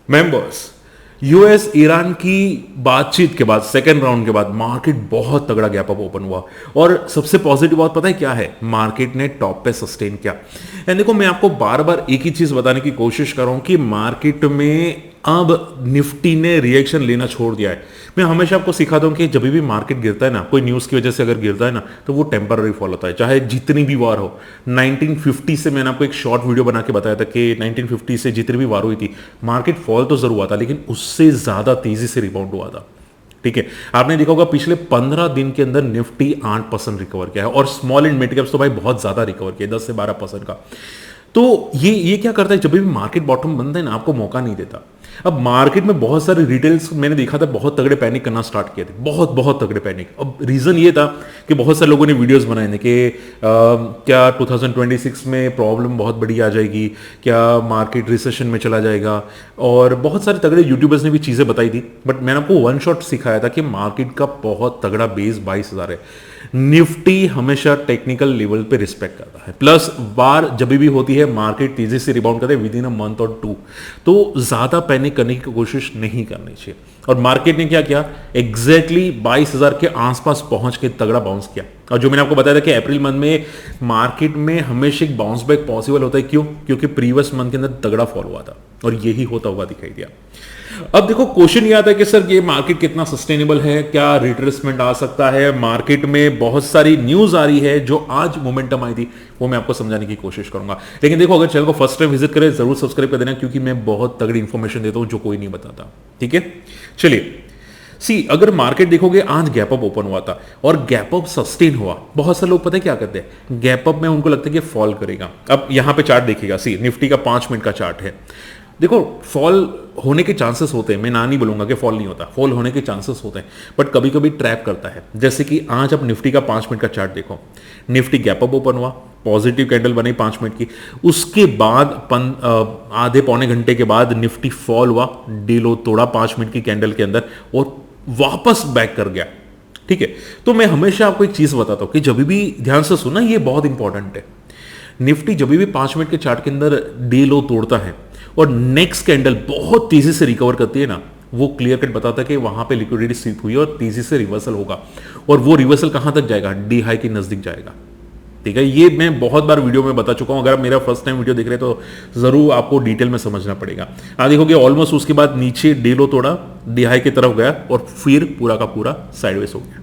Members, US Iran की बातचीत के बाद सेकेंड राउंड के बाद मार्केट बहुत तगड़ा गैप अप ओपन हुआ और सबसे पॉजिटिव बात पता है क्या है, मार्केट ने टॉप पे सस्टेन किया। एंड देखो मैं आपको बार बार एक ही चीज बताने की कोशिश कर रहा हूं कि मार्केट में अब निफ्टी ने रिएक्शन लेना छोड़ दिया है। मैं हमेशा आपको सिखाता हूं कि जब भी मार्केट गिरता है ना, कोई न्यूज की वजह से अगर गिरता है ना, तो वो टेम्पररी फॉल होता है, चाहे जितनी भी वार हो। 1950 से मैंने आपको एक शॉर्ट वीडियो बना के बताया था कि 1950 से जितनी भी वार हुई थी, मार्केट फॉल तो जरूर हुआ था लेकिन उससे ज्यादा तेजी से रिबाउंड हुआ था। ठीक है, आपने देखा होगा पिछले 15 दिन के अंदर निफ्टी 8% रिकवर किया है और स्मॉल एंड मिड कैप्स तो भाई बहुत ज्यादा रिकवर किया, 10 से 12% का। तो ये क्या करता है, जब भी मार्केट बॉटम बनता है ना, आपको मौका नहीं देता। अब मार्केट में बहुत सारे रिटेल्स मैंने देखा था बहुत तगड़े पैनिक करना स्टार्ट किए थे, बहुत बहुत तगड़े पैनिक। अब रीजन ये था कि बहुत सारे लोगों ने वीडियोस बनाए थे कि क्या 2026 में प्रॉब्लम बहुत बड़ी आ जाएगी, क्या मार्केट रिसेशन में चला जाएगा, और बहुत सारे तगड़े यूट्यूबर्स ने भी चीजें बताई थी। बट मैंने आपको वन शॉट सिखाया था कि मार्केट का बहुत तगड़ा बेस 22,000 है। निफ्टी हमेशा टेक्निकल लेवल पे रिस्पेक्ट करता है, प्लस बार जब भी होती है मार्केट तेजी से रिबाउंड करते हैं विद इन अ मंथ और 2, तो ज्यादा पैनिक करने की कोशिश नहीं करनी चाहिए। और मार्केट ने क्या किया, एग्जैक्टली 22,000 के आसपास पहुंच के तगड़ा बाउंस किया। और जो मैंने आपको बताया था कि अप्रैल मंथ में मार्केट में हमेशा एक बाउंस बैक पॉसिबल होता है, क्यों? क्योंकि प्रीवियस मंथ के अंदर तगड़ा फॉल हुआ था और यही होता हुआ दिखाई दिया। अब देखो क्वेश्चन ये आता है कि सर ये मार्केट कितना सस्टेनेबल है, क्या रिट्रेसमेंट आ सकता है? मार्केट में बहुत सारी न्यूज आ रही है, जो आज मोमेंटम आई थी वो मैं आपको समझाने की कोशिश करूंगा। लेकिन देखो अगर चैनल को फर्स्ट टाइम विजिट करें जरूर सब्सक्राइब कर देना, क्योंकि मैं बहुत तगड़ी इंफॉर्मेशन देता हूं जो कोई नहीं बताता। ठीक है, चलिए अगर मार्केट देखोगे आज गैप अप ओपन हुआ था और गैप अप सस्टेन हुआ। बहुत सारे लोग पता है क्या करते हैं, गैप अप में उनको लगता है कि फॉल करेगा। अब यहां पे चार्ट देखिएगा, निफ्टी का 5 मिनट का चार्ट है। देखो फॉल होने के चांसेस होते हैं, मैं ना नहीं बोलूंगा कि फॉल नहीं होता, फॉल होने के चांसेस होते हैं, बट कभी कभी ट्रैप करता है। जैसे कि आज आप निफ्टी का 5 मिनट का चार्ट देखो, निफ्टी गैप अप ओपन हुआ, पॉजिटिव कैंडल बनी 5 मिनट की, उसके बाद आधे पौने घंटे के बाद निफ्टी फॉल हुआ, डे लो तोड़ा 5 मिनट की कैंडल के अंदर और वापस बैक कर गया। ठीक है, तो मैं हमेशा आपको एक चीज बताता हूं कि जब भी ध्यान से सुनना, ये बहुत इंपॉर्टेंट है। निफ्टी जब भी 5 मिनट के चार्ट के अंदर डे लो तोड़ता है और नेक्स्ट कैंडल बहुत तेजी से रिकवर करती है ना, वो क्लियर कट बताता है कि वहां पे लिक्विडिटी स्वीप हुई और तेजी से रिवर्सल होगा, और वो रिवर्सल कहां तक जाएगा, डी हाई के नजदीक जाएगा। ठीक है, ये मैं बहुत बार वीडियो में बता चुका हूं, अगर आप मेरा फर्स्ट टाइम वीडियो देख रहे हैं तो जरूर आपको डिटेल में समझना पड़ेगा। आप देखोगे ऑलमोस्ट उसके बाद नीचे डे लो तोड़ा, डी हाई की तरफ गया और फिर पूरा का पूरा साइडवेज हो गया।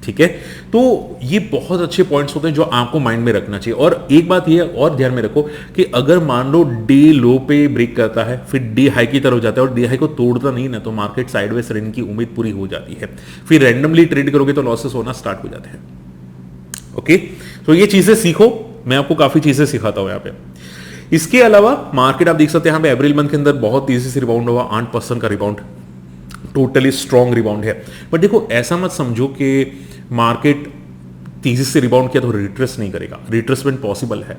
ठीक है, तो ये बहुत अच्छे पॉइंट्स होते हैं जो आपको माइंड में रखना चाहिए। और एक बात ये और ध्यान में रखो कि अगर मान लो डे लो पे ब्रेक करता है, फिर डे हाई की तरफ जाता है और डे हाई को तोड़ता नहीं ना, तो मार्केट साइडवेज रहने की उम्मीद पूरी हो जाती है, फिर रैंडमली ट्रेड करोगे तो लॉसेस होना स्टार्ट हो जाते हैं। ओके, तो ये चीजें सीखो, मैं आपको काफी चीजें सिखाता हूं यहाँ पे। इसके अलावा मार्केट आप देख सकते हैं यहाँ पे अप्रैल मंथ के अंदर बहुत तेजी से रिबाउंड हुआ, 8% का रिबाउंड, टोटली स्ट्रॉन्ग रिबाउंड है। बट देखो ऐसा मत समझो कि मार्केट तेजी से रिबाउंड किया तो रिट्रेस नहीं करेगा, रिट्रेसमेंट पॉसिबल है।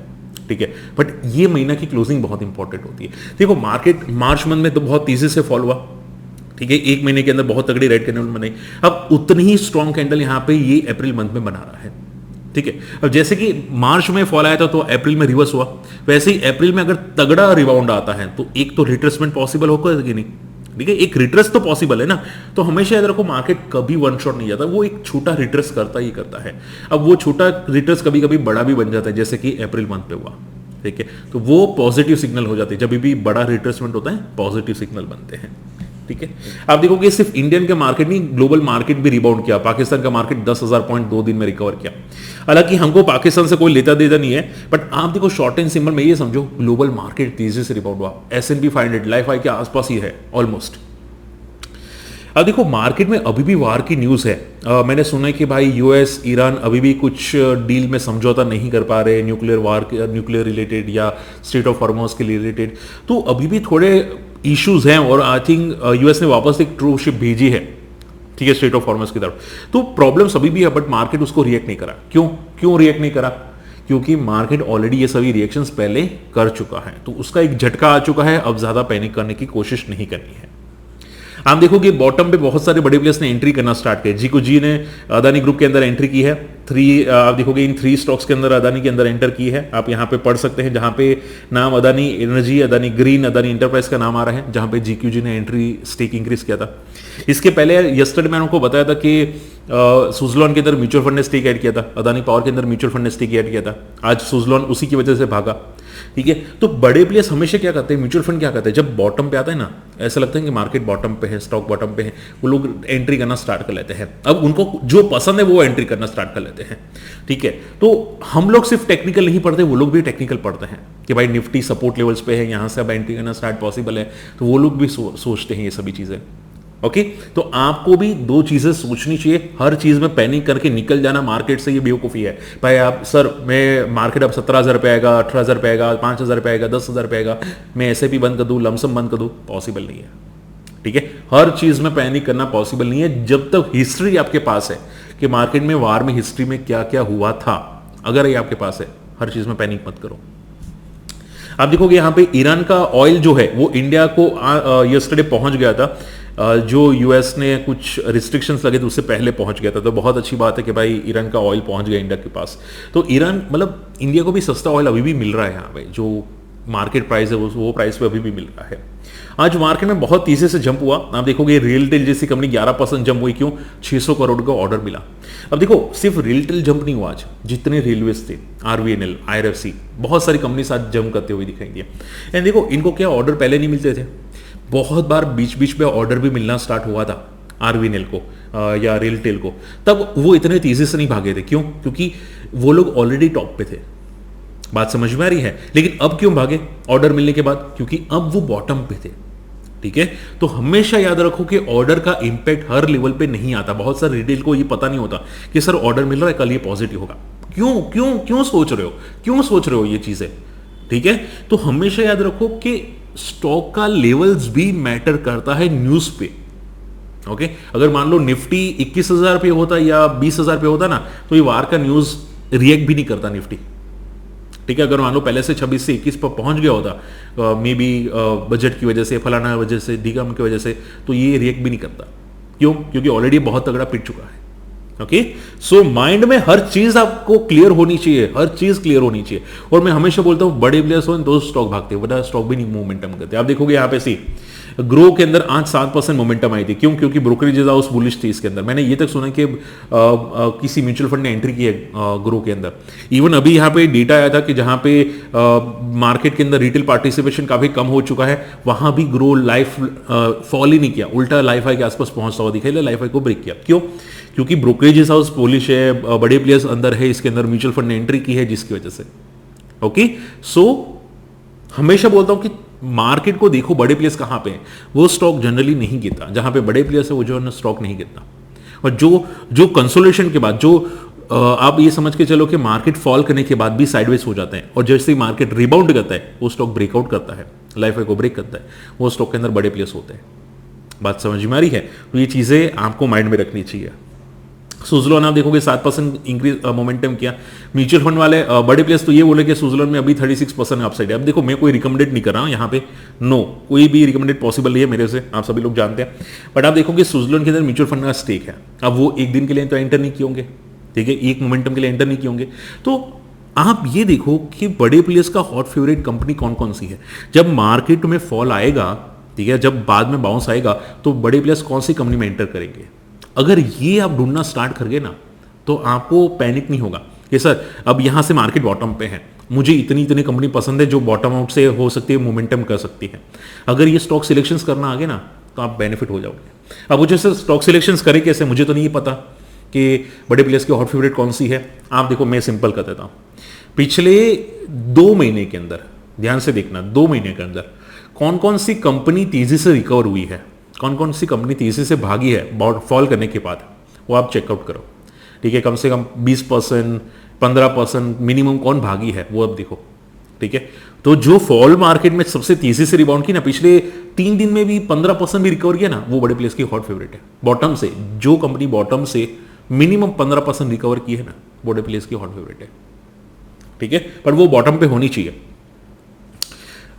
ठीक है, बट ये महीना की क्लोजिंग बहुत इंपॉर्टेंट होती है। देखो मार्केट मार्च मंथ में तो बहुत तेजी से फॉल हुआ, ठीक है, एक महीने के अंदर बहुत तगड़ी रेड कैंडल बनाई। अब उतनी ही स्ट्रॉन्ग कैंडल यहां पे ये अप्रैल मंथ में बना रहा है। ठीक है, अब जैसे कि मार्च में फॉल आया था तो अप्रैल में रिवर्स हुआ, वैसे ही अप्रैल में अगर तगड़ा रिबाउंड आता है तो एक तो रिट्रेसमेंट पॉसिबल होगा कि नहीं। ठीक है, एक रिट्रेस तो पॉसिबल है ना, तो हमेशा याद रखो मार्केट कभी वन शॉट नहीं जाता, वो एक छोटा रिट्रेस करता ही करता है। अब वो छोटा रिट्रेस कभी कभी बड़ा भी बन जाता है, जैसे कि अप्रैल मंथ पे हुआ। ठीक है, तो वो पॉजिटिव सिग्नल हो जाते हैं, जब भी बड़ा रिट्रेसमेंट होता है पॉजिटिव सिग्नल बनते हैं। ठीक है, आप देखोगे सिर्फ इंडियन के मार्केट नहीं, ग्लोबल मार्केट भी रिबाउंड किया। पाकिस्तान का मार्केट 10,000 पॉइंट 2 दिन में रिकवर किया। हालांकि हमको पाकिस्तान से कोई लेता देता नहीं है, बट आप देखो शॉर्ट एंड सिंबल में ये समझो ग्लोबल मार्केट तेजी से रिबाउंड हुआ, S&P 500 लाइफ हाई के आसपास ही है ऑलमोस्ट। अब देखो मार्केट में अभी भी वार की न्यूज़ है। मैंने सुना है कि भाई यूएस ईरान अभी भी कुछ डील में समझौता नहीं कर पा रहे, न्यूक्लियर वार, न्यूक्लियर रिलेटेड या स्ट्रेट ऑफ हॉर्मुज़ के रिलेटेड, तो अभी भी थोड़े इश्यूज हैं। और आई थिंक यूएस ने वापस एक ट्रू शिप भेजी है, ठीक है, स्ट्रेट ऑफ हॉर्मुज़ की तरफ। तो प्रॉब्लम्स अभी भी है, बट मार्केट उसको रिएक्ट नहीं करा। क्यों रिएक्ट नहीं करा? क्योंकि मार्केट ऑलरेडी ये सभी रिएक्शंस पहले कर चुका है, तो उसका एक झटका आ चुका है। अब ज्यादा पैनिक करने की कोशिश नहीं करनी है। आप देखोगे बॉटम पे बहुत सारे बड़े प्लेयर्स ने एंट्री करना स्टार्ट किया। जीको जी ने अदानी ग्रुप के अंदर एंट्री की है। आप देखोगे इन 3 स्टॉक्स के अंदर अदानी के अंदर एंटर की है। आप यहाँ पे पढ़ सकते हैं, जहां पे नाम Adani energy, Adani green, Adani enterprise का नाम आ रहा है, जहां पे जीक्यूजी ने एंट्री स्टेक इंक्रीज किया था। इसके पहले यस्टरडे मैंने आपको बताया था कि सुजलॉन के अंदर म्यूचुअल फंड ने स्टेक ऐड किया था, अदानी पावर के अंदर म्यूचुअल फंड ने स्टेक ऐड किया था। आज सुजलॉन उसी की वजह से भागा। ठीक है, तो बड़े प्लेयर्स हमेशा क्या करते हैं, म्यूचुअल फंड क्या करते हैं, जब बॉटम पे आता है ना, ऐसा लगता है कि मार्केट बॉटम पे है, स्टॉक बॉटम पे है, वो लोग एंट्री करना स्टार्ट कर लेते हैं। अब उनको जो पसंद है वो एंट्री करना स्टार्ट कर लेते हैं। ठीक है, तो हम लोग सिर्फ टेक्निकल नहीं पढ़ते, वो लोग भी टेक्निकल पढ़ते हैं कि भाई निफ्टी सपोर्ट लेवल्स पे है, यहां से अब एंट्री करना स्टार्ट पॉसिबल है, तो वो लोग भी सोचते हैं ये सभी चीजें। ओके, तो आपको भी 2 चीजें सोचनी चाहिए। हर चीज में पैनिक करके निकल जाना मार्केट से, ये बेवकूफी है। भाई आप सर मैं मार्केट अब 17,000 पे आएगा, 18,000 पे आएगा, 5,000 पे आएगा, 10,000 पे आएगा, मैं ऐसे भी बंद कर दूं, लमसम बंद कर दूं, पॉसिबल नहीं है। ठीक है, हर चीज में पैनिक करना पॉसिबल नहीं है जब तक हिस्ट्री आपके पास है कि मार्केट में वार में हिस्ट्री में क्या क्या हुआ था। अगर ये आपके पास है, हर चीज में पैनिक मत करो। आप देखोगे यहां पे ईरान का ऑयल जो है वो इंडिया को यस्टरडे पहुंच गया था। जो यूएस ने कुछ रिस्ट्रिक्शंस लगे थे उससे पहले पहुंच गया था, तो बहुत अच्छी बात है कि भाई ईरान का ऑयल पहुंच गया इंडिया के पास। तो ईरान मतलब इंडिया को भी सस्ता ऑयल अभी भी मिल रहा है यहाँ पे, जो मार्केट प्राइस है वो प्राइस पे अभी भी मिल रहा है। आज मार्केट में बहुत तेजी से जंप हुआ। आप देखोगे रियलटेल जैसी कंपनी 11% जंप हुई। क्यों? 600 करोड़ का ऑर्डर मिला। अब देखो सिर्फ रियलटेल जंप नहीं हुआ, आज जितने रेलवेज थे, आरवीएनएल, आईआरएफसी, बहुत सारी कंपनी साथ जंप करते हुए दिखाई दिए। एंड देखो इनको क्या ऑर्डर पहले नहीं मिलते थे, बहुत बार बीच बीच में ऑर्डर भी मिलना स्टार्ट हुआ था आरवीएनएल को या रियलटेल को, तब वो इतने तेजी से नहीं भागे थे। क्यों? क्योंकि वो लोग ऑलरेडी टॉप पे थे। बात समझ में आ रही है? लेकिन अब क्यों भागे ऑर्डर मिलने के बाद? क्योंकि अब वो बॉटम पे थे। ठीक है, तो हमेशा याद रखो कि ऑर्डर का इंपैक्ट हर लेवल पे नहीं आता। बहुत सारे रिटेल को ये पता नहीं होता कि सर ऑर्डर मिल रहा है, कल ये पॉजिटिव होगा। क्यों क्यों क्यों सोच रहे हो, क्यों सोच रहे हो ये चीजें? ठीक है, तो हमेशा याद रखो कि स्टॉक का लेवल्स भी मैटर करता है न्यूज पे। ओके, अगर मान लो निफ्टी 21,000 पे होता या 20,000 पे होता ना, तो ये वार का न्यूज रिएक्ट भी नहीं करता निफ्टी। ठीक है, अगर मान लो पहले से 26 से 21 पर पहुंच गया होता, मे बी बजट की वजह से, फलाना वजह से, डीकम की वजह से, तो ये रिएक्ट भी नहीं करता। क्यों? क्योंकि ऑलरेडी बहुत तगड़ा पिट चुका है। ओके, सो माइंड में हर चीज आपको क्लियर होनी चाहिए, हर चीज क्लियर होनी चाहिए। और मैं हमेशा बोलता हूं बड़े प्लेयर्स हो तो स्टॉक भागते, वरना स्टॉक भी नहीं मोमेंटम करते। आप देखोगे यहाँ पे सी ग्रो के अंदर आज 7% मोमेंटम आई थी। क्यों? क्योंकि ब्रोकरेज हाउस बुलिश थी इसके अंदर। मैंने ये तक सुना कि किसी म्यूचुअल फंड ने एंट्री की है ग्रो के अंदर। इवन अभी यहाँ पे डेटा आया था कि जहां पे मार्केट के अंदर रिटेल पार्टिसिपेशन काफी कम हो चुका है, वहां भी ग्रो लाइफ फॉल ही नहीं किया, उल्टा लाइफ हाई के आसपास पहुंचता हुआ दिखाई, लाइफ हाई को ब्रेक किया। क्यों? क्योंकि ब्रोकरेज हाउस पोलिश है, बड़े प्लेयर्स अंदर है इसके अंदर, म्यूचुअल फंड ने एंट्री की है जिसकी वजह से। ओके, सो हमेशा बोलता हूं कि मार्केट को देखो बड़े प्लेयर्स कहां पे हैं। वो स्टॉक जनरली नहीं गिरता, जहां पे बड़े प्लेयर्स है वो जो स्टॉक नहीं गिरता। और जो कंसोलिडेशन के बाद, जो आप ये समझ के चलो कि मार्केट फॉल करने के बाद भी साइडवेज हो जाते हैं, और जैसे ही मार्केट रिबाउंड करता है वो स्टॉक ब्रेकआउट करता है, लाइफ को ब्रेक करता है, वो स्टॉक के अंदर बड़े प्लेयर्स होते हैं। बात समझ में आ रही है? तो ये चीजें आपको माइंड में रखनी चाहिए। सुजलॉन आप देखोगे 7% इंक्रीज मोमेंटम किया। म्यूचुअल फंड वाले बड़े प्लेयर्स तो ये बोले कि सुजलॉन में अभी 36% अपसाइड है। अब देखो मैं कोई रिकमेंडेड नहीं कर रहा हूं यहाँ पे, नो, कोई भी रिकमेंडेड पॉसिबल नहीं है मेरे से, आप सभी लोग जानते हैं। बट आप देखोगे सुजलॉन के अंदर म्यूचुअल फंड का स्टेक है। अब वो एक दिन के लिए तो एंटर नहीं किए होंगे, ठीक है, एक मोमेंटम के लिए एंटर नहीं किए होंगे। तो आप ये देखो कि बड़े प्लेयर्स का हॉट फेवरेट कंपनी कौन कौन सी है। जब मार्केट में फॉल आएगा, ठीक है, जब बाद में बाउंस आएगा, तो बड़े प्लेयर्स कौन सी कंपनी में एंटर करेंगे। अगर ये आप ढूंढना स्टार्ट कर गए ना, तो आपको पैनिक नहीं होगा कि सर अब यहां से मार्केट बॉटम पे है, मुझे इतनी इतनी कंपनी पसंद है जो बॉटम आउट से हो सकती है, मोमेंटम कर सकती है। अगर ये स्टॉक सिलेक्शंस करना आगे ना, तो आप बेनिफिट हो जाओगे। अब मुझे से स्टॉक सिलेक्शंस करें कैसे, मुझे तो नहीं पता कि बड़े प्लेयर्स की हॉट फेवरेट कौन सी है। आप देखो मैं सिंपल कर देता हूं, पिछले 2 महीने के अंदर, ध्यान से देखना, 2 महीने के अंदर कौन कौन सी कंपनी तेजी से रिकवर हुई है, कौन कौन सी कंपनी तेजी से भागी है फॉल करने के बाद, वो आप चेकआउट करो। ठीक है, कम से कम 20%, 15% मिनिमम कौन भागी है वो अब देखो। ठीक है, तो जो फॉल मार्केट में सबसे तेजी से रिबाउंड की ना, पिछले 3 दिन में भी 15% भी रिकवर किया ना, वो बड़े प्लेयर्स की हॉट फेवरेट है। बॉटम से जो कंपनी बॉटम से मिनिमम 15% रिकवर की है ना, बड़े प्लेयर्स की हॉट फेवरेट है। ठीक है, पर वो बॉटम पे होनी चाहिए।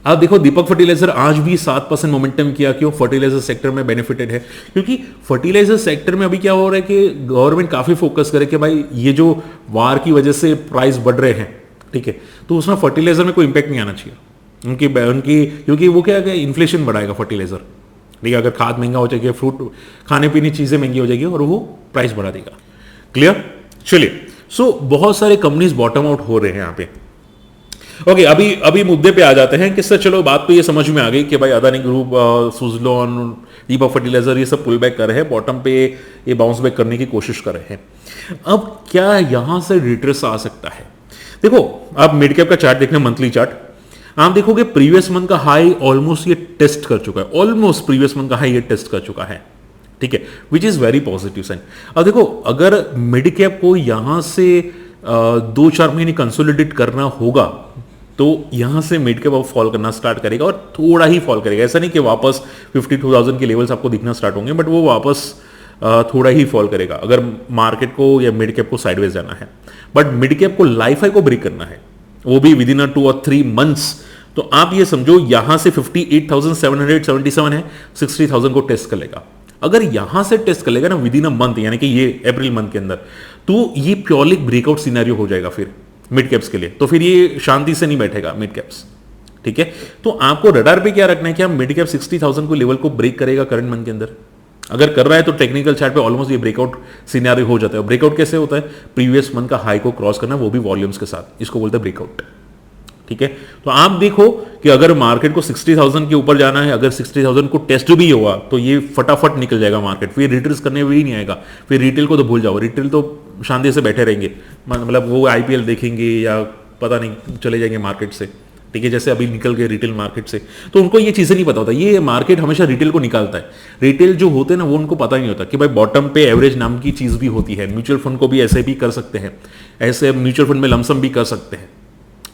आप देखो दीपक फर्टिलाइजर आज भी 7% मोमेंटम किया, क्यों? फर्टिलाइजर सेक्टर में बेनिफिटेड है, क्योंकि फर्टिलाइजर सेक्टर में अभी क्या हो रहा है कि गवर्नमेंट काफी फोकस करे कि भाई ये जो वार की वजह से प्राइस बढ़ रहे हैं, ठीक है, तो उसमें फर्टिलाइजर में कोई इंपैक्ट नहीं आना चाहिए उनकी क्योंकि वो क्या है, इन्फ्लेशन बढ़ाएगा फर्टिलाइजर, ठीक है, अगर खाद महंगा हो जाएगी, फ्रूट खाने पीने चीजें महंगी हो जाएगी और वो प्राइस बढ़ा देगा। क्लियर? चलिए, सो बहुत सारे कंपनीज बॉटम आउट हो रहे हैं यहाँ पे। ओके, अभी मुद्दे पे आ जाते हैं कि सर चलो बात तो ये समझ में आ गई कि भाई अदानी ग्रुप, सुजलॉन, दीपक फर्टिलाइजर ये सब पुल बैक कर रहे हैं, बॉटम पे ये बाउंस बैक करने की कोशिश कर रहे हैं। अब क्या यहां से रिट्रेस आ सकता है? देखो, आप मिड कैप का चार्ट देखना, मंथली चार्ट, आप देखोगे प्रीवियस मंथ का हाई ऑलमोस्ट ये टेस्ट कर चुका है, ऑलमोस्ट प्रीवियस मंथ का हाई ये टेस्ट कर चुका है, ठीक है, which is very positive sign. अब देखो, अगर मिड कैप को यहां से 2-4 महीने कंसोलिडेट करना होगा तो यहां से मिड कैप अब फॉल करना स्टार्ट करेगा, और थोड़ा ही फॉल करेगा, ऐसा नहीं कि वापस 52,000 के लेवल्स आपको दिखना स्टार्ट होंगे, बट वो वापस थोड़ा ही फॉल करेगा अगर मार्केट को या मिड कैप को साइडवेज जाना है। बट मिड कैप को लाइफ हाई को ब्रेक करना है, वो भी विद इन 2 और 3 मंथ्स, तो आप ये समझो यहां से 58,777 है, 60,000 को टेस्ट कर लेगा। अगर यहां से टेस्ट कर लेगा ना विद इन अ मंथ, यानी कि ये अप्रैल मंथ के अंदर, तो ये प्योरली ब्रेकआउट सिनेरियो हो जाएगा फिर मिड कैप्स के लिए, तो फिर ये शांति से नहीं बैठेगा मिड कैप्स, ठीक है। तो आपको रडार पे क्या रखना है कि आप मिड कैप 60,000 को लेवल को ब्रेक करेगा करंट मंथ के अंदर। अगर कर रहा है तो टेक्निकल चार्ट पे ऑलमोस्ट ये ब्रेकआउट सिनेरियो हो जाता है। ब्रेकआउट कैसे होता है? प्रीवियस मंथ का हाई को क्रॉस करना, वो भी वॉल्यूम्स के साथ, इसको बोलते हैं ब्रेकआउट, ठीक है। तो आप देखो कि अगर मार्केट को 60,000 के ऊपर जाना है, अगर 60,000 को टेस्ट भी हुआ तो ये फटाफट निकल जाएगा मार्केट, फिर रिट्रेस करने भी नहीं आएगा। फिर रिटेल को तो भूल जाओ, रिटेल तो शांति से बैठे रहेंगे, मतलब वो आईपीएल देखेंगे या पता नहीं चले जाएंगे मार्केट से, ठीक है, जैसे अभी निकल गए रिटेल मार्केट से। तो उनको ये चीजें नहीं पता होता, ये मार्केट हमेशा रिटेल को निकालता है। रिटेल जो होते हैं ना, वो उनको पता नहीं होता कि भाई बॉटम पे एवरेज नाम की चीज भी होती है। म्यूचुअल फंड को भी ऐसे भी कर सकते हैं, ऐसे म्यूचुअल फंड में लमसम भी कर सकते हैं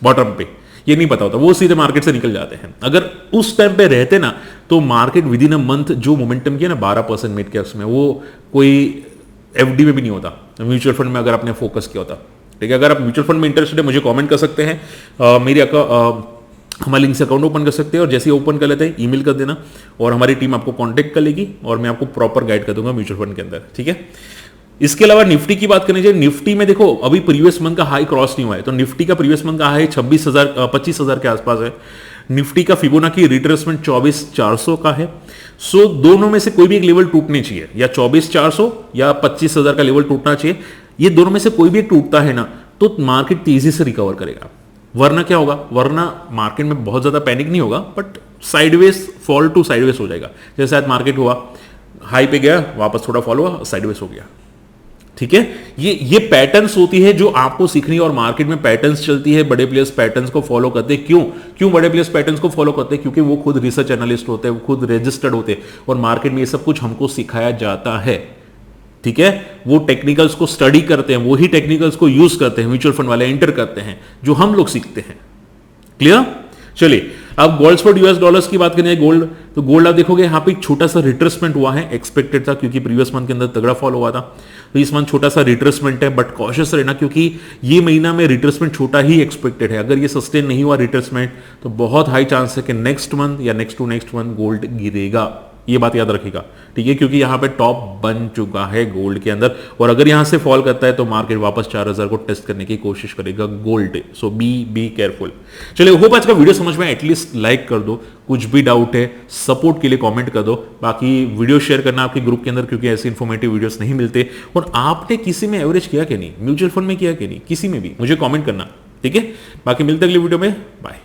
बॉटम पे, ये नहीं पता होता, वो सीधे मार्केट से निकल जाते हैं। अगर उस टाइम पे रहते ना तो market with in a month जो मोमेंटम किया ना 12% मिड कैप्स में, वो कोई एफडी में भी नहीं होता, म्यूचुअल फंड में अगर आपने फोकस किया होता, ठीक है। अगर आप म्यूचुअल फंड में इंटरेस्टेड है मुझे कमेंट कर सकते हैं, मेरी हमारे लिंक से अकाउंट ओपन कर सकते हैं, और जैसे ही ओपन कर लेते हैं ईमेल कर देना और हमारी टीम आपको कांटेक्ट कर लेगी और मैं आपको प्रॉपर गाइड कर दूंगा म्यूचुअल फंड के अंदर, ठीक है। इसके अलावा निफ्टी की बात करनी चाहिए। निफ्टी में देखो अभी प्रीवियस मंथ का हाई क्रॉस नहीं हुआ है, तो निफ्टी का प्रीवियस मंथ का हाई 25,000 के आसपास है। निफ्टी का फिबोनाची रिट्रेसमेंट 24,400 का है। सो दोनों में से कोई भी एक लेवल टूटनी चाहिए, या 24,400 या 25,000 का लेवल टूटना चाहिए। ये दोनों में से कोई भी एक टूटता है ना तो मार्केट तेजी से रिकवर करेगा, वरना क्या होगा, वरना मार्केट में बहुत ज्यादा पैनिक नहीं होगा, but sideways fall to sideways हो जाएगा। जैसे आज मार्केट हुआ, हाई पे गया, वापस थोड़ा फॉल हुआ, साइडवेज हो गया, ठीक है। ये पैटर्न्स होती है जो आपको सीखनी है, और मार्केट में पैटर्न्स चलती है, बड़े प्लेयर्स पैटर्न्स को फॉलो करते हैं। क्यों बड़े प्लेयर्स पैटर्न्स को फॉलो करते हैं? क्योंकि वो खुद रिसर्च एनालिस्ट होते हैं, वो खुद रजिस्टर्ड होते हैं, और मार्केट में ये सब कुछ हमको सिखाया जाता है, ठीक है। वो टेक्निकल्स को स्टडी करते हैं, वही टेक्निकल्स को यूज करते हैं, म्यूचुअल फंड वाले एंटर करते हैं, जो हम लोग सीखते हैं। क्लियर? चलिए, अब गोल्ड स्पॉट यूएस डॉलर्स की बात करें, गोल्ड, तो गोल्ड आप देखोगे यहाँ पे एक छोटा सा रिट्रेसमेंट हुआ है, एक्सपेक्टेड था क्योंकि प्रीवियस मंथ के अंदर तगड़ा फॉल हुआ था। तो इस मंथ छोटा सा रिट्रेसमेंट है, बट कॉशियस रहना क्योंकि ये महीना में रिट्रेसमेंट छोटा ही एक्सपेक्टेड है। अगर ये सस्टेन नहीं हुआ रिट्रेसमेंट तो बहुत हाई चांस है कि नेक्स्ट मंथ या next to next month gold गिरेगा, ये बात याद रखिएगा, ठीक है, क्योंकि यहां पे टॉप बन चुका है गोल्ड के अंदर, और अगर यहां से फॉल करता है तो मार्केट वापस 4,000 को टेस्ट करने की कोशिश करेगा गोल्ड। So be careful. चलिए, होप आज का वीडियो समझ में, एटलीस्ट लाइक कर दो, कुछ भी डाउट है सपोर्ट के लिए कमेंट कर दो, बाकी वीडियो शेयर करना आपके ग्रुप के अंदर, क्योंकि ऐसे इन्फॉर्मेटिव वीडियोस नहीं मिलते। और आपने किसी में एवरेज किया कि नहीं, म्यूचुअल फंड में किया कि नहीं, किसी में भी मुझे कॉमेंट करना, ठीक है। बाकी मिलते अगले वीडियो में, बाय।